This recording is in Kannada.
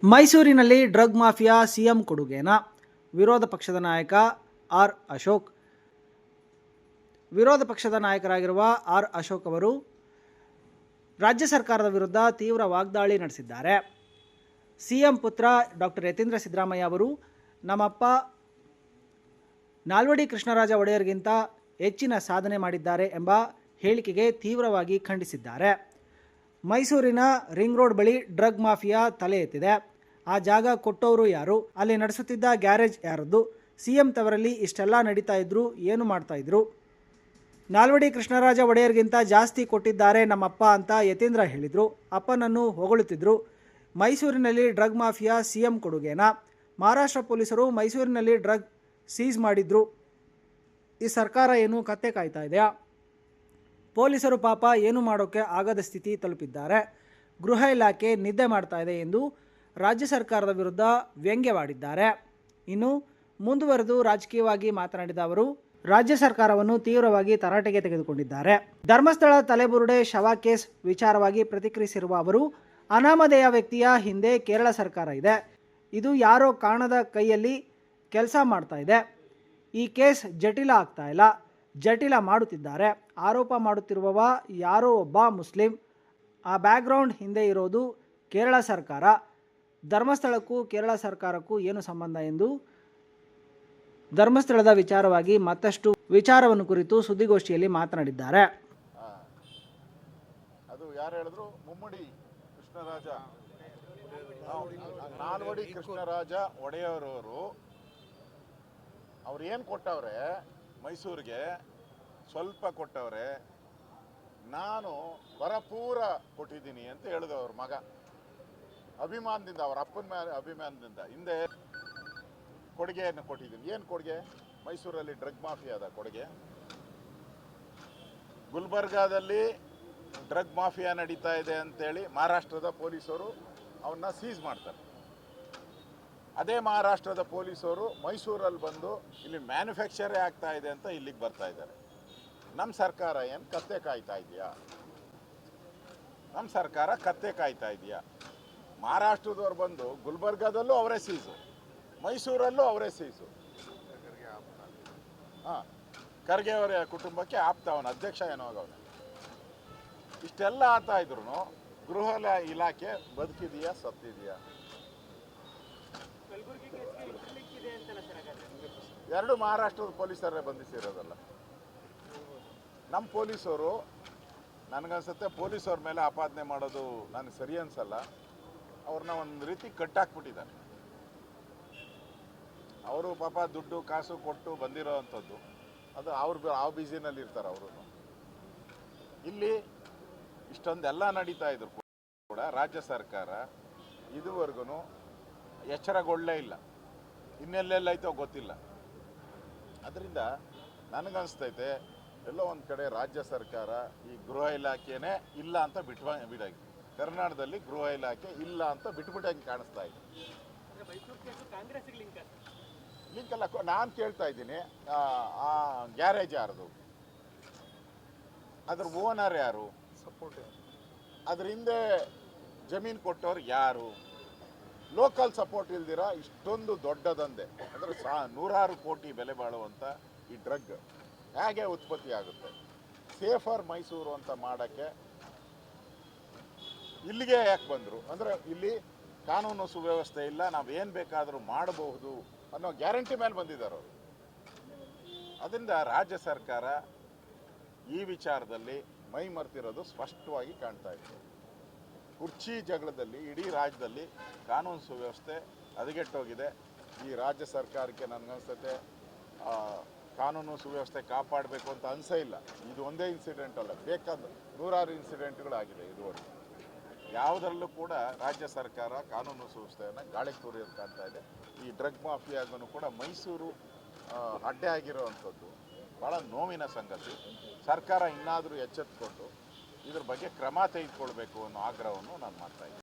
ಮೈಸೂರಿನಲ್ಲಿ ಡ್ರಗ್ ಮಾಫಿಯಾ ಸಿಎಂ ಕೊಡುಗೆನಾ? ವಿರೋಧ ಪಕ್ಷದ ನಾಯಕ ಆರ್ ಅಶೋಕ್. ವಿರೋಧ ಪಕ್ಷದ ನಾಯಕರಾಗಿರುವ ಆರ್ ಅಶೋಕ್ ಅವರು ರಾಜ್ಯ ಸರ್ಕಾರದ ವಿರುದ್ಧ ತೀವ್ರ ವಾಗ್ದಾಳಿ ನಡೆಸಿದ್ದಾರೆ. ಸಿಎಂ ಪುತ್ರ ಡಾಕ್ಟರ್ ಯತೀಂದ್ರ ಸಿದ್ದರಾಮಯ್ಯ ಅವರು ನಮ್ಮಪ್ಪ ನಾಲ್ವಡಿ ಕೃಷ್ಣರಾಜ ಒಡೆಯರ್ಗಿಂತ ಹೆಚ್ಚಿನ ಸಾಧನೆ ಮಾಡಿದ್ದಾರೆ ಎಂಬ ಹೇಳಿಕೆಗೆ ತೀವ್ರವಾಗಿ ಖಂಡಿಸಿದ್ದಾರೆ. ಮೈಸೂರಿನ ರಿಂಗ್ ರೋಡ್ ಬಳಿ ಡ್ರಗ್ ಮಾಫಿಯಾ ತಲೆ ಎತ್ತಿದೆ. ಆ ಜಾಗ ಕೊಟ್ಟವರು ಯಾರು? ಅಲ್ಲಿ ನಡೆಸುತ್ತಿದ್ದ ಗ್ಯಾರೇಜ್ ಯಾರದ್ದು? ಸಿಎಂ ತವರಲ್ಲಿ ಇಷ್ಟೆಲ್ಲ ನಡೀತಾ ಇದ್ರು, ಏನು ಮಾಡ್ತಾ ಇದ್ರು? ನಾಲ್ವಡಿ ಕೃಷ್ಣರಾಜ ಒಡೆಯರ್ಗಿಂತ ಜಾಸ್ತಿ ಕೊಟ್ಟಿದ್ದಾರೆ ನಮ್ಮಪ್ಪ ಅಂತ ಯತೀಂದ್ರ ಹೇಳಿದರು. ಅಪ್ಪನನ್ನು ಹೊಗಳುತ್ತಿದ್ದರು. ಮೈಸೂರಿನಲ್ಲಿ ಡ್ರಗ್ ಮಾಫಿಯಾ ಸಿಎಂ ಕೊಡುಗೆನಾ? ಮಹಾರಾಷ್ಟ್ರ ಪೊಲೀಸರು ಮೈಸೂರಿನಲ್ಲಿ ಡ್ರಗ್ ಸೀಸ್ ಮಾಡಿದ್ರು. ಈ ಸರ್ಕಾರ ಏನು ಕತ್ತೆ ಕಾಯ್ತಾ ಇದೆಯಾ? ಪೊಲೀಸರು ಪಾಪ ಏನು ಮಾಡೋಕ್ಕೆ ಆಗದ ಸ್ಥಿತಿ ತಲುಪಿದ್ದಾರೆ. ಗೃಹ ಇಲಾಖೆ ನಿದ್ದೆ ಮಾಡ್ತಾ ಇದೆ ಎಂದು ರಾಜ್ಯ ಸರ್ಕಾರದ ವಿರುದ್ಧ ವ್ಯಂಗ್ಯವಾಡಿದ್ದಾರೆ. ಇನ್ನು ಮುಂದುವರೆದು ರಾಜಕೀಯವಾಗಿ ಮಾತನಾಡಿದ ಅವರು ರಾಜ್ಯ ಸರ್ಕಾರವನ್ನು ತೀವ್ರವಾಗಿ ತರಾಟೆಗೆ ತೆಗೆದುಕೊಂಡಿದ್ದಾರೆ. ಧರ್ಮಸ್ಥಳ ತಲೆಬುರುಡೆ ಶವ ಕೇಸ್ ವಿಚಾರವಾಗಿ ಪ್ರತಿಕ್ರಿಯಿಸಿರುವ ಅವರು, ಅನಾಮಧೇಯ ವ್ಯಕ್ತಿಯ ಹಿಂದೆ ಕೇರಳ ಸರ್ಕಾರ ಇದೆ. ಇದು ಯಾರೋ ಕಾಣದ ಕೈಯಲ್ಲಿ ಕೆಲಸ ಮಾಡ್ತಾ ಇದೆ. ಈ ಕೇಸ್ ಜಟಿಲ ಆಗ್ತಾ ಇಲ್ಲ, ಜಟಿಲ ಮಾಡುತ್ತಿದ್ದಾರೆ. ಆರೋಪ ಮಾಡುತ್ತಿರುವವ ಯಾರೋ ಒಬ್ಬ ಮುಸ್ಲಿಂ. ಆ ಬ್ಯಾಕ್ಗ್ರೌಂಡ್ ಹಿಂದೆ ಇರೋದು ಕೇರಳ ಸರ್ಕಾರ. ಧರ್ಮಸ್ಥಳಕ್ಕೂ ಕೇರಳ ಸರ್ಕಾರಕ್ಕೂ ಏನು ಸಂಬಂಧ ಎಂದು ಧರ್ಮಸ್ಥಳದ ವಿಚಾರವಾಗಿ ಮತ್ತಷ್ಟು ವಿಚಾರವನ್ನು ಕುರಿತು ಸುದ್ದಿಗೋಷ್ಠಿಯಲ್ಲಿ ಮಾತನಾಡಿದ್ದಾರೆ. ಅದು ಯಾರು ಹೇಳಿದ್ರು? ಮುಮ್ಮಡಿ ಕೃಷ್ಣರಾಜ, ನಾಲ್ವಡಿ ಕೃಷ್ಣರಾಜ ಒಡೆಯವರವರು ಅವ್ರು ಏನು ಕೊಟ್ಟವ್ರೆ ಮೈಸೂರಿಗೆ? ಸ್ವಲ್ಪ ಕೊಟ್ಟವ್ರೆ. ನಾನು ಭರಪೂರ ಕೊಟ್ಟಿದ್ದೀನಿ ಅಂತ ಹೇಳಿದ ಅವ್ರ ಮಗ ಅಭಿಮಾನದಿಂದ, ಅವ್ರ ಅಪ್ಪನ ಮೇಲೆ ಅಭಿಮಾನದಿಂದ ಹಿಂದೆ ಕೊಡುಗೆಯನ್ನು ಕೊಟ್ಟಿದ್ದೀನಿ. ಏನು ಕೊಡುಗೆ? ಮೈಸೂರಲ್ಲಿ ಡ್ರಗ್ ಮಾಫಿಯಾದ ಕೊಡುಗೆ. ಗುಲ್ಬರ್ಗಾದಲ್ಲಿ ಡ್ರಗ್ ಮಾಫಿಯಾ ನಡೀತಾ ಇದೆ ಅಂತೇಳಿ ಮಹಾರಾಷ್ಟ್ರದ ಪೊಲೀಸರು ಅವನ್ನ ಸೀಸ್ ಮಾಡ್ತಾರೆ. ಅದೇ ಮಹಾರಾಷ್ಟ್ರದ ಪೊಲೀಸರು ಮೈಸೂರಲ್ಲಿ ಬಂದು ಇಲ್ಲಿ ಮ್ಯಾನುಫ್ಯಾಕ್ಚರೇ ಆಗ್ತಾ ಇದೆ ಅಂತ ಇಲ್ಲಿಗೆ ಬರ್ತಾ ಇದ್ದಾರೆ. ನಮ್ಮ ಸರ್ಕಾರ ಏನು ಕತ್ತೆ ಕಾಯ್ತಾ ಇದೆಯಾ? ನಮ್ಮ ಸರ್ಕಾರ ಕತ್ತೆ ಕಾಯ್ತಾ ಇದೆಯಾ? ಮಹಾರಾಷ್ಟ್ರದವ್ರು ಬಂದು ಗುಲ್ಬರ್ಗಾದಲ್ಲೂ ಅವರೇ ಸೀಸು, ಮೈಸೂರಲ್ಲೂ ಅವರೇ ಸೀಸು. ಹಾಂ, ಖರ್ಗೆ ಅವರ ಕುಟುಂಬಕ್ಕೆ ಆಪ್ತ, ಅವನ ಅಧ್ಯಕ್ಷ ಏನೋ ಆಗವನೆ. ಇಷ್ಟೆಲ್ಲ ಆಗ್ತಾ ಇದ್ರು ಗೃಹ ಇಲಾಖೆ ಬದುಕಿದೆಯಾ ಸತ್ತಿದೆಯಾ? ಎರಡು ಮಹಾರಾಷ್ಟ್ರದ ಪೊಲೀಸರೇ ಬಂಧಿಸಿರೋದಲ್ಲ. ನಮ್ಮ ಪೊಲೀಸರು, ನನಗನ್ಸುತ್ತೆ ಪೊಲೀಸವ್ರ ಮೇಲೆ ಆಪಾದನೆ ಮಾಡೋದು ನನಗೆ ಸರಿ ಅನ್ಸಲ್ಲ. ಅವ್ರನ್ನ ಒಂದು ರೀತಿ ಕಟ್ಟಾಕ್ಬಿಟ್ಟಿದ್ದಾರೆ. ಅವರು ಪಾಪ ದುಡ್ಡು ಕಾಸು ಕೊಟ್ಟು ಬಂದಿರೋ ಅಂಥದ್ದು, ಅದು ಆ ಬಿಸಿನಲ್ಲಿ ಇರ್ತಾರೆ ಅವರು. ಇಲ್ಲಿ ಇಷ್ಟೊಂದೆಲ್ಲ ನಡೀತಾ ಇದ್ರು ಕೂಡ ರಾಜ್ಯ ಸರ್ಕಾರ ಇದುವರೆಗೂ ಎಚ್ಚರಗೊಳ್ಳೇ ಇಲ್ಲ. ಇನ್ನೆಲ್ಲೆಲ್ಲೈತೋ ಗೊತ್ತಿಲ್ಲ. ಅದರಿಂದ ನನಗನ್ಸ್ತೈತೆ ಎಲ್ಲೋ ಒಂದು ಕಡೆ ರಾಜ್ಯ ಸರ್ಕಾರ ಈ ಗೃಹ ಇಲಾಖೆನೇ ಇಲ್ಲ ಅಂತ ಬಿಡಾಗಿ, ಕರ್ನಾಟಕದಲ್ಲಿ ಗೃಹ ಇಲಾಖೆ ಇಲ್ಲ ಅಂತ ಬಿಟ್ಬಿಟ್ಟಂಗೆ ಕಾಣಿಸ್ತಾ ಇದೆ. ಲಿಂಕ್ ಅಲ್ಲ, ನಾನು ಕೇಳ್ತಾ ಇದ್ದೀನಿ, ಆ ಗ್ಯಾರೇಜ್ ಯಾರ್ದು? ಅದ್ರ ಓನರ್ ಯಾರು? ಸಪೋರ್ಟ್ ಅದ್ರ ಹಿಂದೆ ಜಮೀನು ಕೊಟ್ಟವ್ರು ಯಾರು? ಲೋಕಲ್ ಸಪೋರ್ಟ್ ಇಲ್ದಿರ ಇಷ್ಟೊಂದು ದೊಡ್ಡದಂದೆ ಅಂದರೆ ನೂರಾರು ಕೋಟಿ ಬೆಲೆ ಬಾಳುವಂಥ ಈ ಡ್ರಗ್ ಹೇಗೆ ಉತ್ಪತ್ತಿ ಆಗುತ್ತೆ? ಸೇಫರ್ ಮೈಸೂರು ಅಂತ ಮಾಡೋಕ್ಕೆ ಇಲ್ಲಿಗೆ ಯಾಕೆ ಬಂದರು? ಅಂದರೆ ಇಲ್ಲಿ ಕಾನೂನು ಸುವ್ಯವಸ್ಥೆ ಇಲ್ಲ, ನಾವೇನು ಬೇಕಾದರೂ ಮಾಡಬಹುದು ಅನ್ನೋ ಗ್ಯಾರಂಟಿ ಮೇಲೆ ಬಂದಿದ್ದಾರೆ ಅವರು. ಅದರಿಂದ ರಾಜ್ಯ ಸರ್ಕಾರ ಈ ವಿಚಾರದಲ್ಲಿ ಮೈ ಮರೆತಿರೋದು ಸ್ಪಷ್ಟವಾಗಿ ಕಾಣ್ತಾ ಇದೆ. ಕುರ್ಚಿ ಜಗಳದಲ್ಲಿ ಇಡೀ ರಾಜ್ಯದಲ್ಲಿ ಕಾನೂನು ಸುವ್ಯವಸ್ಥೆ ಹದಗೆಟ್ಟೋಗಿದೆ. ಈ ರಾಜ್ಯ ಸರ್ಕಾರಕ್ಕೆ ನನಗನ್ಸುತ್ತೆ ಕಾನೂನು ಸುವ್ಯವಸ್ಥೆ ಕಾಪಾಡಬೇಕು ಅಂತ ಅನಿಸೇ ಇಲ್ಲ. ಇದು ಒಂದೇ ಇನ್ಸಿಡೆಂಟ್ ಅಲ್ಲ, ಬೇಕಾದ ನೂರಾರು ಇನ್ಸಿಡೆಂಟ್ಗಳಾಗಿದೆ ಇದುವರೆಗೂ. ಯಾವುದರಲ್ಲೂ ಕೂಡ ರಾಜ್ಯ ಸರ್ಕಾರ ಕಾನೂನು ಸುವ್ಯವಸ್ಥೆಯನ್ನು ಗಾಳಿಗೆ ತೂರಿಯೋದು ಕಾಣ್ತಾ ಇದೆ. ಈ ಡ್ರಗ್ ಮಾಫಿಯಾಗೂ ಕೂಡ ಮೈಸೂರು ಅಡ್ಡೆ ಆಗಿರೋವಂಥದ್ದು ಭಾಳ ನೋವಿನ ಸಂಗತಿ. ಸರ್ಕಾರ ಇನ್ನಾದರೂ ಎಚ್ಚೆತ್ತುಕೊಂಡು ಇದ್ರ ಬಗ್ಗೆ ಕ್ರಮ ತೆಗೆದುಕೊಳ್ಬೇಕು ಅನ್ನೋ ಆಗ್ರಹವನ್ನು ನಾನು ಮಾಡ್ತಾ ಇದ್ದೀನಿ.